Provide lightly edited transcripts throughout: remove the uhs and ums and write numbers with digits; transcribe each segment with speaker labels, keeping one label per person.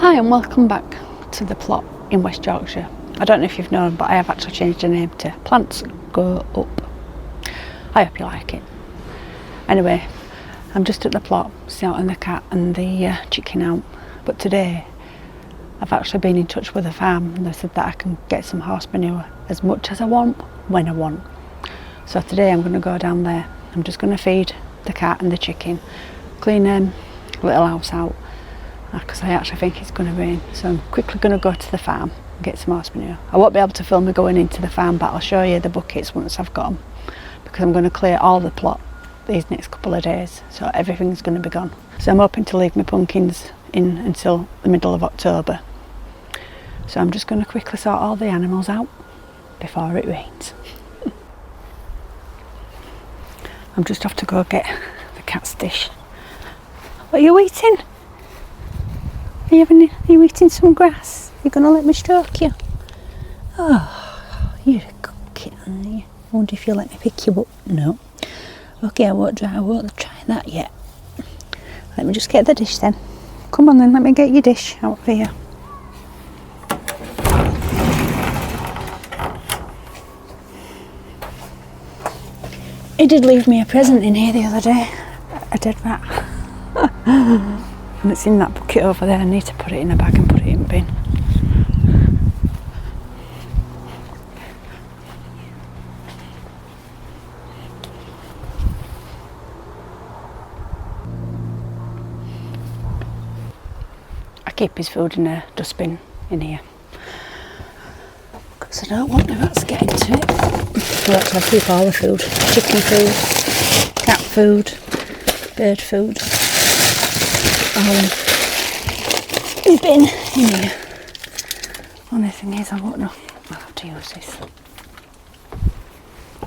Speaker 1: Hi and welcome back to the plot in West Yorkshire. I don't know if you've known, but I have actually changed the name to Plants Go Up. I hope you like it. Anyway, I'm just at the plot, sorting the cat and the chicken out. But today, I've actually been in touch with the farm and they said that I can get some horse manure as much as I want, when I want. So today I'm going to go down there. I'm just going to feed the cat and the chicken, clean little house out, because I actually think it's going to rain. So I'm quickly going to go to the farm and get some horse manure. I won't be able to film me going into the farm, but I'll show you the buckets once I've got them, because I'm going to clear all the plot these next couple of days, so everything's going to be gone. So I'm hoping to leave my pumpkins in until the middle of October. So I'm just going to quickly sort all the animals out before it rains. I'm just off to go get the cat's dish. What are you eating? Are you eating some grass? You're going to let me stroke you? Oh, you're a good kid, aren't you? I wonder if you'll let me pick you up. No. Okay, I won't try that yet. Let me just get the dish then. Come on then, let me get your dish out for you. He did leave me a present in here the other day. I did that. And it's in that bucket over there. I need to put it in a bag and put it in the bin. I keep his food in a dustbin in here, because I don't want the rats to get into it. Well, actually I keep all the food. Chicken food, cat food, bird food. We've been in here. Only thing is, I won't know. I'll have to use this.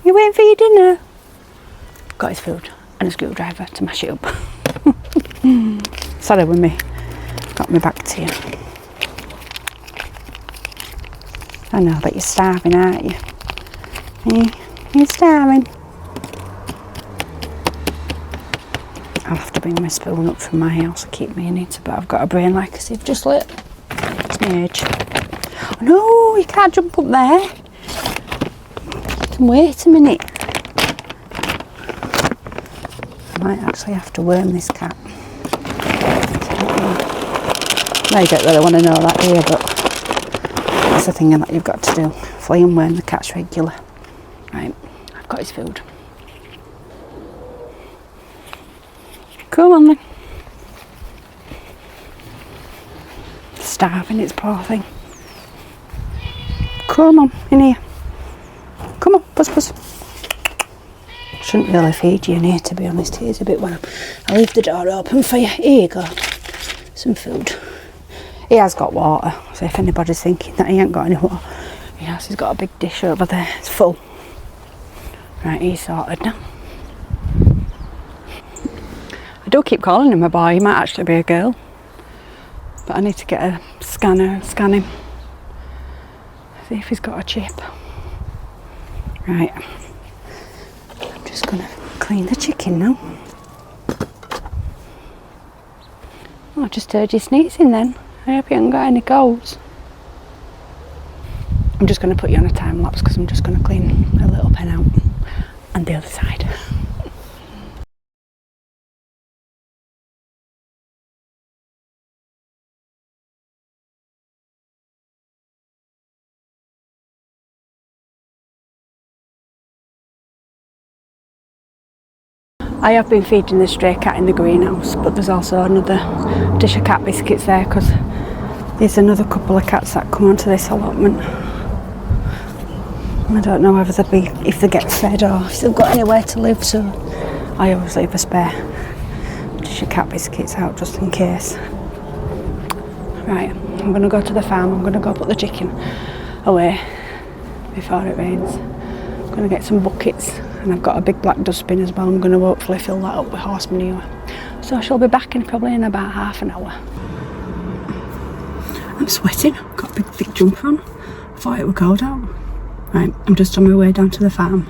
Speaker 1: You waiting for your dinner? Got his food and a screwdriver to mash it up. Sorry with me. Got me back to you. I know, but you're starving, aren't you? You're starving. I'll have to bring my spoon up from my house to keep me in it, but I've got a brain like a sieve just lit. It's my age. Oh no, you can't jump up there. Wait a minute. I might actually have to worm this cat. Now you don't really want to know that here, but that's the thing that you've got to do. Flea and worm the cat's regular. Right, I've got his food. Come on then. Starving, it's poor thing. Come on, in here. Come on, buzz. Shouldn't really feed you in here, to be honest. Here's a bit when I leave the door open for you. Here you go. Some food. He has got water, so if anybody's thinking that he ain't got any water, he's got a big dish over there. It's full. Right, he's sorted now. I do keep calling him a boy, he might actually be a girl. But I need to get a scanner and scan him. See if he's got a chip. Right. I'm just going to clean the chicken now. Oh, I just heard you sneezing then. I hope you haven't got any colds. I'm just going to put you on a time lapse because I'm just going to clean a little pen out. And the other side. I have been feeding the stray cat in the greenhouse, but there's also another dish of cat biscuits there because there's another couple of cats that come onto this allotment. I don't know whether if they get fed or if they've got anywhere to live, so I always leave a spare dish of cat biscuits out just in case. Right, I'm going to go to the farm. I'm going to go put the chicken away before it rains. I'm going to get some buckets. And I've got a big black dustbin as well. I'm going to hopefully fill that up with horse manure. So I shall be back in probably in about half an hour. I'm sweating. I've got a big thick jumper on. I thought it would cold out. Right, I'm just on my way down to the farm.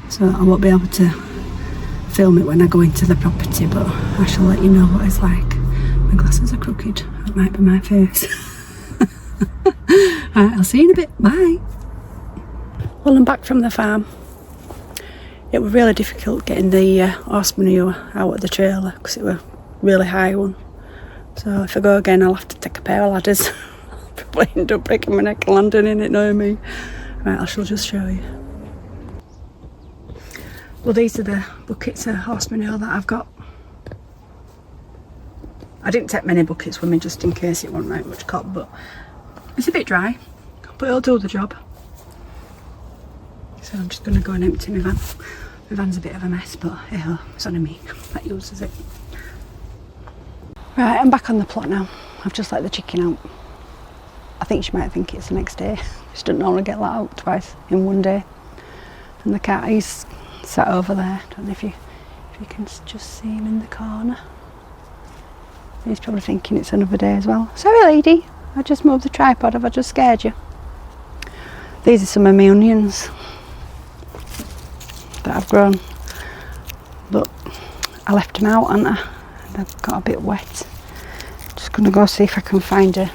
Speaker 1: So I won't be able to film it when I go into the property, but I shall let you know what it's like My glasses are crooked. That might be my face. Right, I'll see you in a bit. Bye. Well, I'm back from the farm. It was really difficult getting the horse manure out of the trailer because it was a really high one. So if I go again, I'll have to take a pair of ladders. I'll probably end up breaking my neck and landing in it, knowing me. Right, I shall just show you. Well, these are the buckets of horse manure that I've got. I didn't take many buckets with me just in case it wasn't right much cop, but it's a bit dry, but it'll do the job. So I'm just going to go and empty my van. My van's a bit of a mess, but hey, it's only me that uses it. Right, I'm back on the plot now. I've just let the chicken out. I think she might think it's the next day. She doesn't normally get let out twice in one day. And the cat, he's sat over there. I don't know if you can just see him in the corner. He's probably thinking it's another day as well. Sorry lady, I just moved the tripod. Have I just scared you? These are some of my onions that I've grown. But I left them out, and they've got a bit wet. Just going to go see if I can find a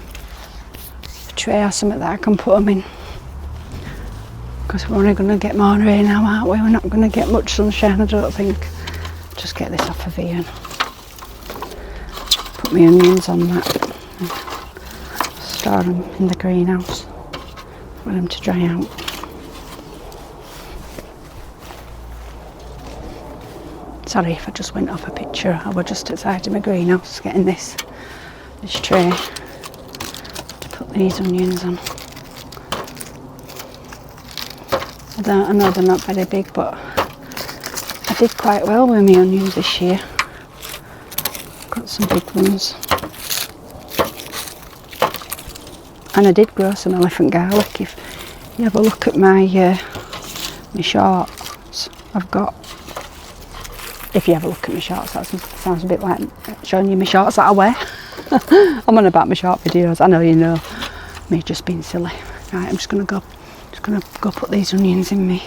Speaker 1: tray or something that I can put them in. Because we're only going to get more rain now, aren't we? We're not going to get much sunshine, I don't think. Just get this off of here and put my onions on that. Store them in the greenhouse for them to dry out. Sorry if I just went off a picture. I was just outside of my greenhouse getting this tray to put these onions on. I know they're not very big, but I did quite well with my onions this year. Got some big ones. And I did grow some elephant garlic. If you have a look at my shorts, I've got... If you have a look at my shorts, that sounds a bit like showing you my shorts that I wear. I'm on about my short videos. I know you know me just being silly. Right, I'm just gonna go put these onions in my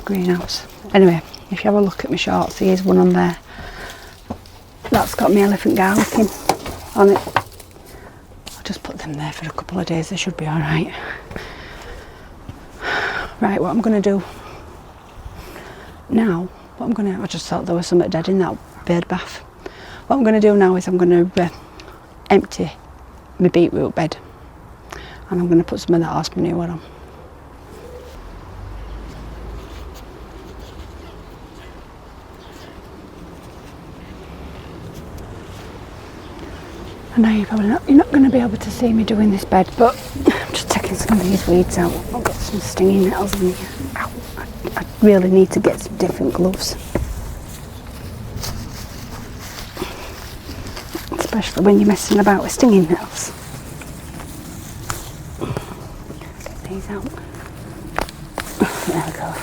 Speaker 1: greenhouse. Anyway, if you have a look at my shorts, here's one on there. That's got my elephant garlic on it. I'll just put them there for a couple of days. They should be all right. Right, what I'm gonna do now. I just thought there was something dead in that bird bath. What I'm going to do now is I'm going to empty my beetroot bed, and I'm going to put some of that horse manure on. I know you're not going to be able to see me doing this bed, but I'm just taking some of these weeds out. I've got some stinging nettles in here. Ow. I really need to get some different gloves. Especially when you're messing about with stinging nettles. Get these out. There we go.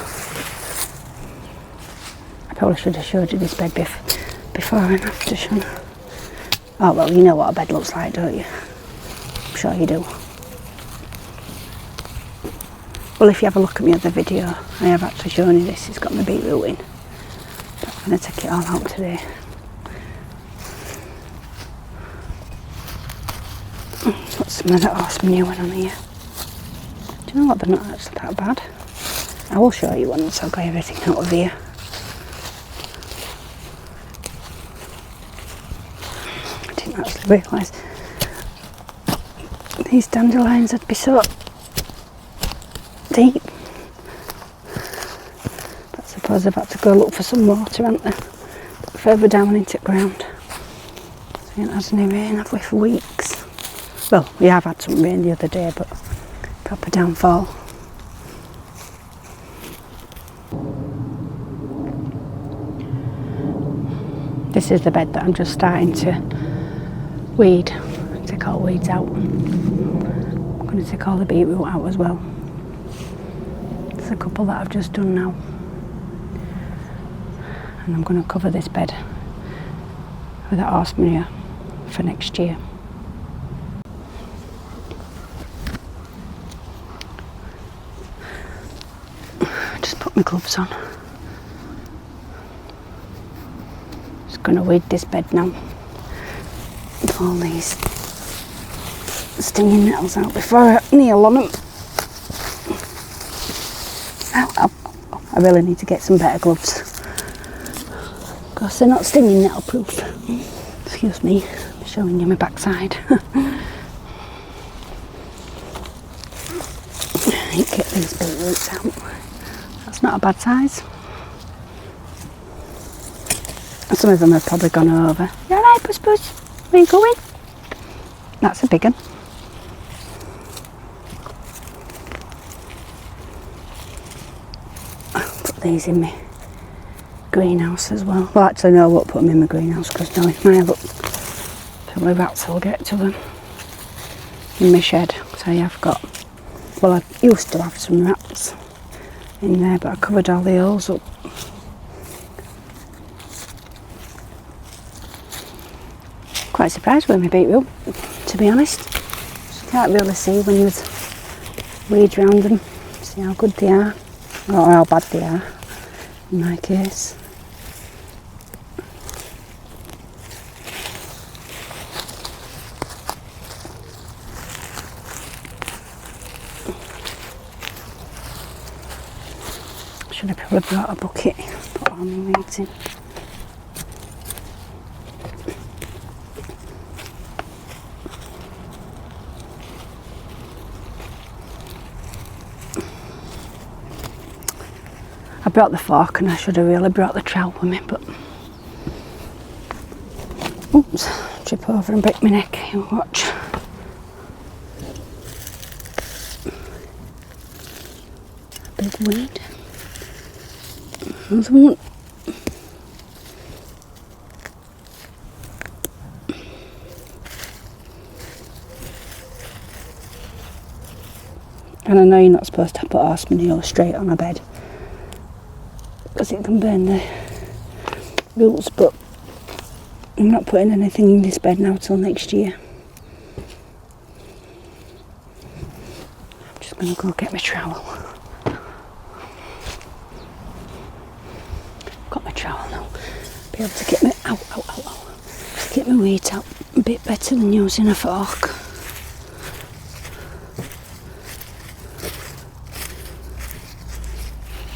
Speaker 1: I probably should have showed you this bed before and after, shouldn't I? Oh well, you know what a bed looks like, don't you? I'm sure you do. Well, if you have a look at my other video, I have actually shown you this. It's got my beetroot in. But I'm going to take it all out today. Put some of that horse manure on here. Do you know what? They're not actually that bad. I will show you once I've got everything out of here. I didn't actually realise these dandelions would be so deep. But I suppose I've had to go look for some water, haven't I? Further down into the ground. So we haven't had any rain, have we, for weeks? Well, we have had some rain the other day, but proper downfall. This is the bed that I'm just starting to weed. Take all weeds out. I'm going to take all the beetroot out as well. There's a couple that I've just done now. And I'm going to cover this bed with that horse manure for next year. Just put my gloves on. Just going to weed this bed now. all these stinging nettles out before I kneel on them. I really need to get some better gloves. Of course they're not stinging nettle proof. Excuse me, I'm showing you my backside. Get these beetroots out. That's not a bad size. Some of them have probably gone over. You alright, Puss Puss? Where you going? That's a big one. I'll put these in my greenhouse as well. Well, actually, no, I won't put them in my greenhouse because now if my look, probably rats will get to them. In my shed, so I have got. Well, I used to have some rats in there, but I covered all the holes up. Quite surprised with my beetroot, to be honest. You can't really see when you weed round them, see how good they are, or how bad they are, in my case. Should have probably brought a bucket, put all my weeds in. I brought the fork and I should have really brought the trowel with me, but oops, trip over and break my neck. You watch. Big weed. Another one. And I know you're not supposed to put horse manure straight on a bed because it can burn the roots, but I'm not putting anything in this bed now till next year. I'm just going to go get my trowel. Got my trowel now. Be able to get my just get my weeds out a bit better than using a fork.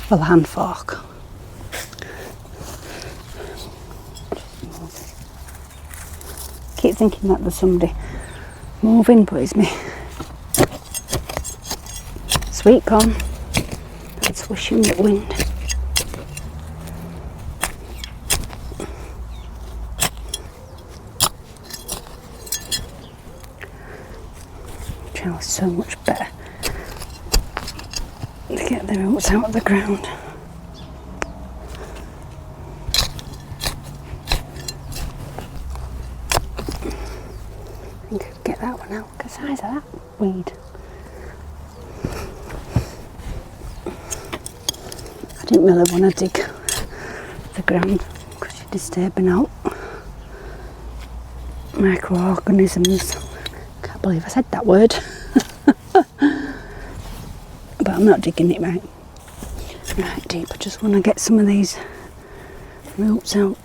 Speaker 1: Well, a hand fork. Keep thinking that there's somebody moving, but it's me. Sweet corn. That's wishing the wind. Trowel's so much better to get the roots out of the ground. I think I could get that one out. Look at the size of that weed. I didn't really want to dig the ground because you're disturbing out microorganisms. Can't believe I said that word. But I'm not digging it right deep. I just want to get some of these roots out.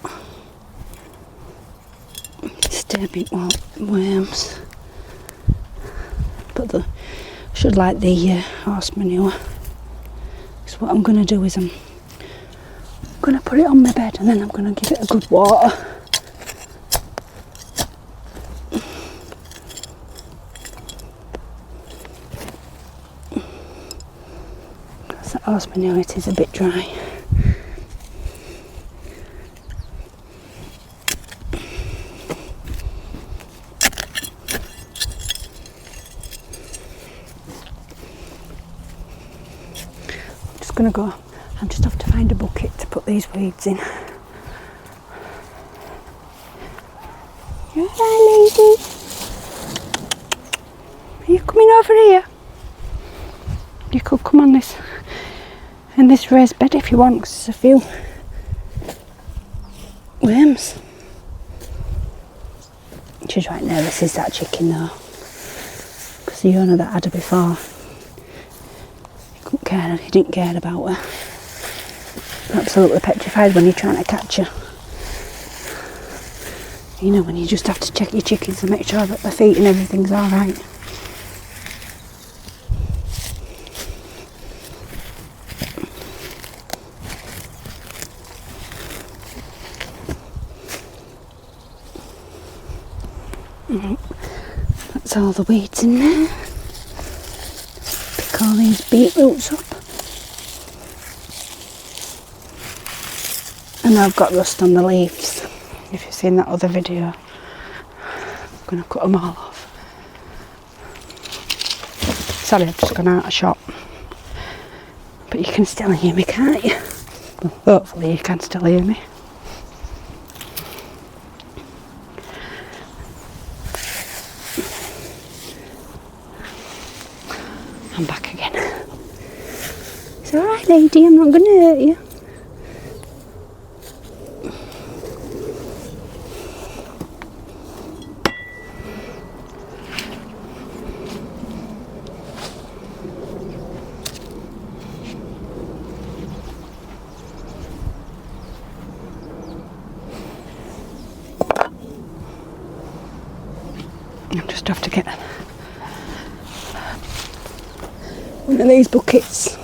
Speaker 1: Disturbing worms. But I should like the horse manure. So what I'm going to do is I'm going to put it on my bed and then I'm going to give it a good water. Because that horse manure, it is a bit dry. Gonna go. I just have to find a bucket to put these weeds in. You alright, lady? Are you coming over here? You could come on this raised bed if you want, because there's a few worms. She's right nervous, is that chicken though? Because the owner that had her before, he didn't care about her. Absolutely petrified when you're trying to catch her. You know, when you just have to check your chickens to make sure that their feet and everything's alright. Right. That's all the weeds in there. Pick all these beetroots up. And I've got rust on the leaves. If you've seen that other video, I'm going to cut them all off. Sorry, I've just gone out of shot. But you can still hear me, can't you? Well, hopefully you can still hear me. I'm back again. It's alright, lady, I'm not going to hurt you. I just have to get one of these buckets.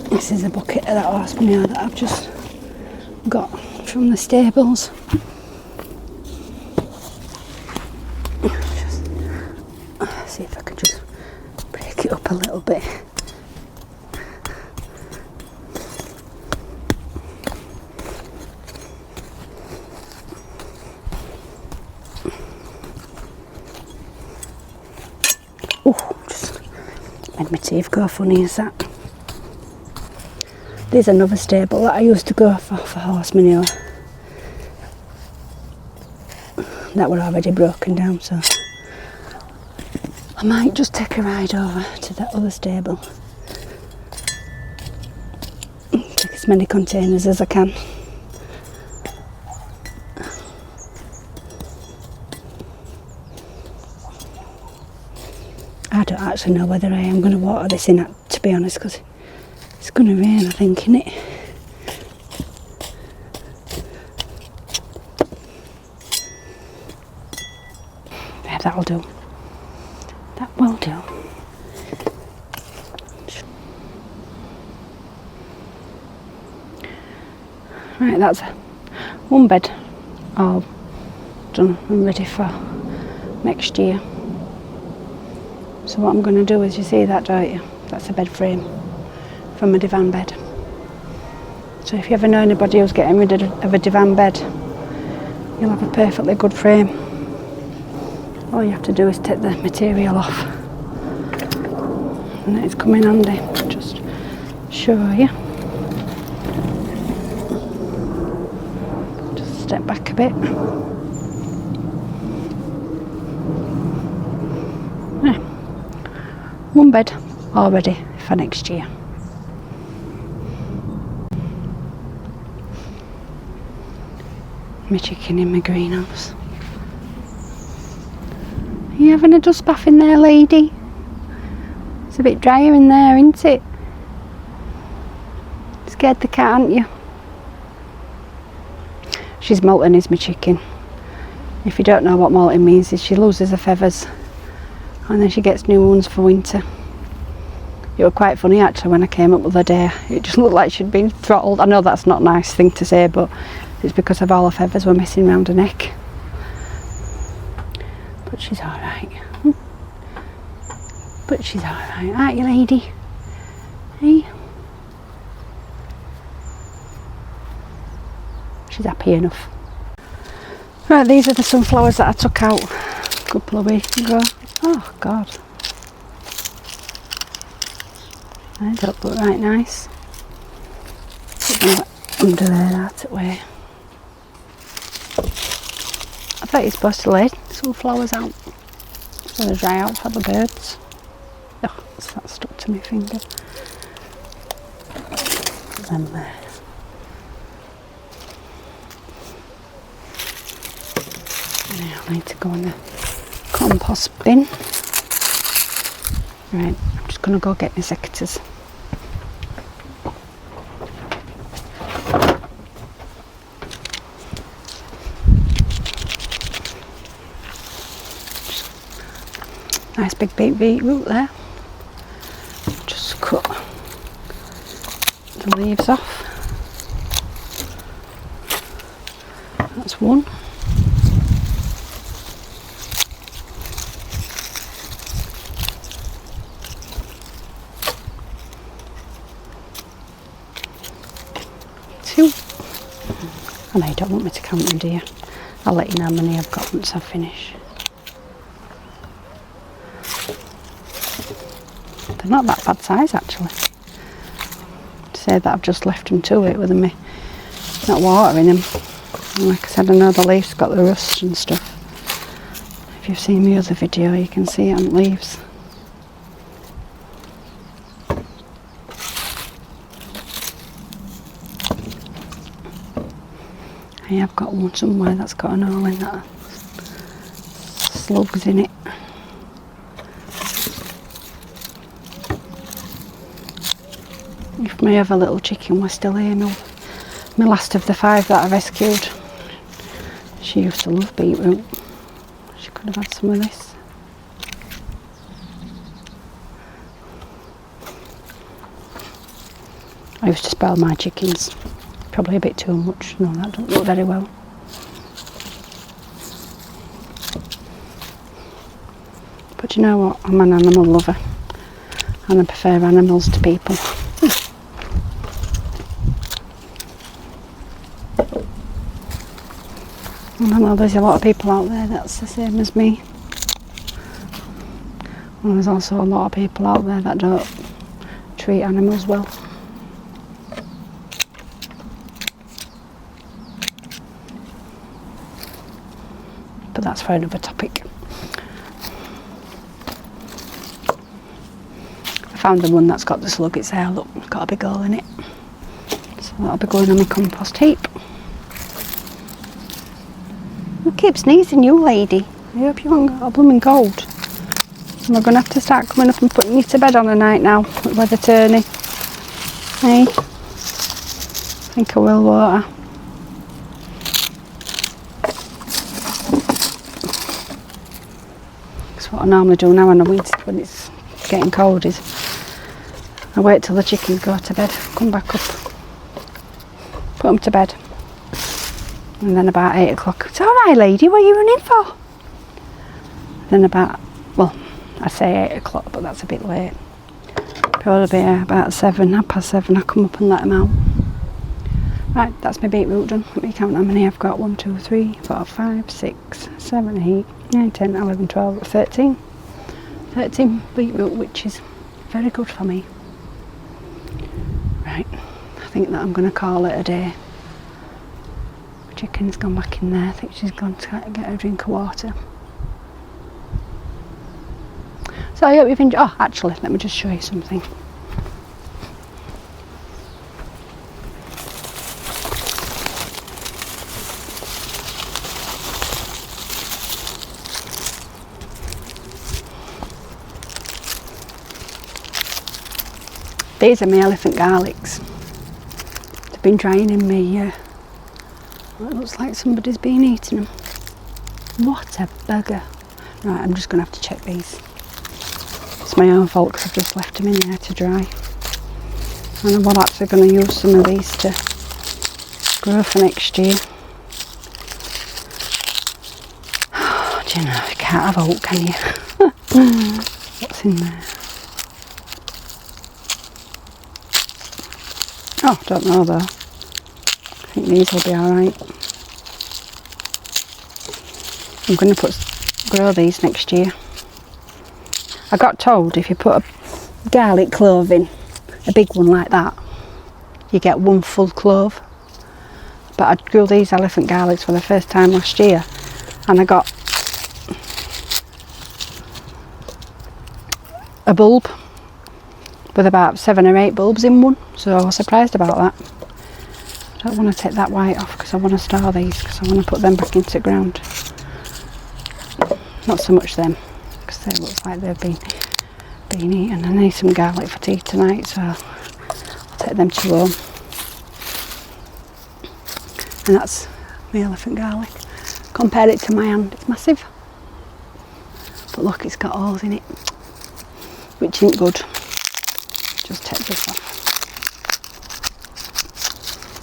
Speaker 1: This is a bucket of that horse manure that I've just got from the stables. Just see if I can just break it up a little bit. Just made my teeth go funny as that. There's another stable that I used to go for horse manure. That were already broken down, so I might just take a ride over to that other stable. Take as many containers as I can. I don't actually know whether I am going to water this in, to be honest, because it's going to rain, I think, innit? Yeah, that'll do. That will do. Right, that's one bed all done and ready for next year. So what I'm going to do is, you see that, don't you? That's a bed frame from a divan bed. So if you ever know anybody who's getting rid of a divan bed, you'll have a perfectly good frame. All you have to do is take the material off. And it's come in handy. Just show you. Just step back a bit. One bed all ready for next year. My chicken in my greenhouse. Are you having a dust bath in there, lady? It's a bit drier in there, isn't it? Scared the cat, aren't you? She's molting, is my chicken. If you don't know what molting means, is she loses her feathers and then she gets new ones for winter. It was quite funny actually when I came up the other day. It just looked like she'd been throttled. I know that's not a nice thing to say, but it's because of all her feathers were missing around her neck. But she's alright. But she's alright, aren't you, lady? Hey? She's happy enough. Right, these are the sunflowers that I took out a couple of weeks ago. Oh God. They don't look right nice. Put them under there that way. I bet you're supposed to lay sunflowers out so they dry out for the birds. Oh, that stuck to my finger. Put them there. Now I need to go in the compost bin. Right, I'm just going to go get my secateurs. Nice big beetroot there. Just cut the leaves off. That's one. Two. I know you don't want me to count them, do you? I'll let you know how many I've got once I finish. They're not that bad size actually. To say that I've just left them to it with me not watering them. And like I said, I know the leaves got the rust and stuff. If you've seen my other video, you can see it on leaves. I have got one somewhere that's got an hole in that. Slugs in it. If my other little chicken was still here, my last of the 5 that I rescued, she used to love beetroot. She could have had some of this. I used to spoil my chickens. Probably a bit too much. No, that don't look very well. But you know what? I'm an animal lover. And I prefer animals to people. And I know there's a lot of people out there that's the same as me. And there's also a lot of people out there that don't treat animals well. But that's for another topic. I found the one that's got the slug. It's there, look, it's got a big hole in it. So that'll be going on my compost heap. You keep sneezing, you lady. I hope you haven't got a blooming cold. Am I going to have to start coming up and putting you to bed on a night now, with weather turning? Hey? I think I will, won't I? That's what I normally do now when when it's getting cold, is I wait till the chickens go to bed, come back up, put them to bed. And then about 8 o'clock, it's alright lady, what are you running for? Then about, well, I say 8 o'clock, but that's a bit late. Probably about 7, 7:30, I come up and let them out. Right, that's my beetroot done. Let me count how many I've got. 1, 2, 3, 4, 5, 6, 7, 8, 9, 10, 11, 12, 13. 13 beetroot, which is very good for me. Right, I think that I'm going to call it a day. Chicken's gone back in there. I think she's gone to get her drink of water. So I hope you've enjoyed. Oh, actually, let me just show you something. These are my elephant garlics. They've been drying in me. It looks like somebody's been eating them. What a bugger. Right, I'm just going to have to check these. It's my own fault because I've just left them in there to dry. And I'm actually going to use some of these to grow for next year. Do you know, you can't have oat, can you? What's in there? Oh, don't know though. I think these will be alright. I'm going to grow these next year. I got told if you put a garlic clove in, a big one like that, you get 1 full clove. But I grew these elephant garlics for the first time last year, and I got a bulb with about 7 or 8 bulbs in one, so I was surprised about that. I don't want to take that white off because I want to store these, because I want to put them back into the ground. Not so much them, because they look like they've been eaten. I need some garlic for tea tonight, so I'll take them to home. And that's my elephant garlic. Compare it to my hand, it's massive. But look, it's got holes in it, which isn't good. Just take this off.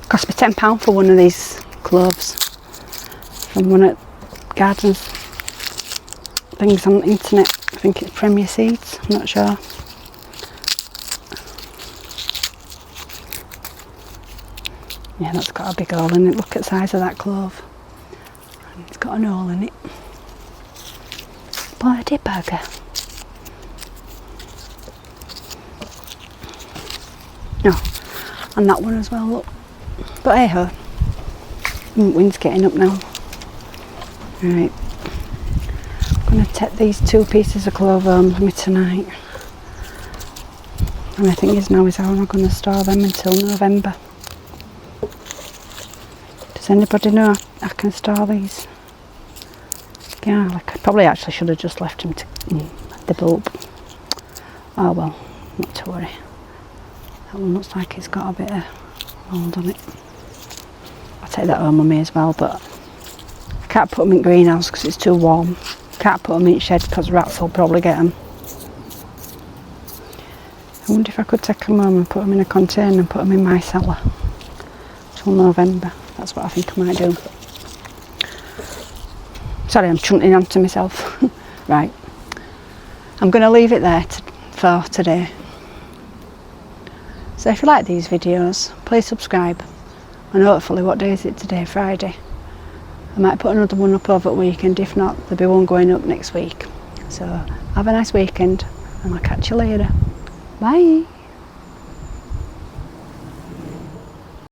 Speaker 1: Cost me £10 for one of these cloves from one of Gardens things on the internet. I think it's Premier Seeds, I'm not sure. Yeah, that's got a big hole in it. Look at the size of that clove. It's got an hole in it. Bloody bugger. No, and that one as well, look. But hey ho, wind's getting up now. Right, I'm going to take these 2 pieces of clove home with me tonight. And the thing is now is how am I going to store them until November? Does anybody know I can store these? Yeah, like I probably actually should have just left them to the bulb. Oh well, not to worry. That one looks like it's got a bit of mould on it. I'll take that home with me as well, but I can't put them in greenhouse because it's too warm. Can't put them in shed because rats will probably get them. I wonder if I could take them home and put them in a container and put them in my cellar till November. That's what I think I might do. Sorry, I'm chunting onto myself. Right, I'm going to leave it there for today. So if you like these videos, please subscribe. And hopefully, what day is it today? Friday. I might put another one up over the weekend. If not, there'll be one going up next week. So have a nice weekend and I'll catch you later. Bye.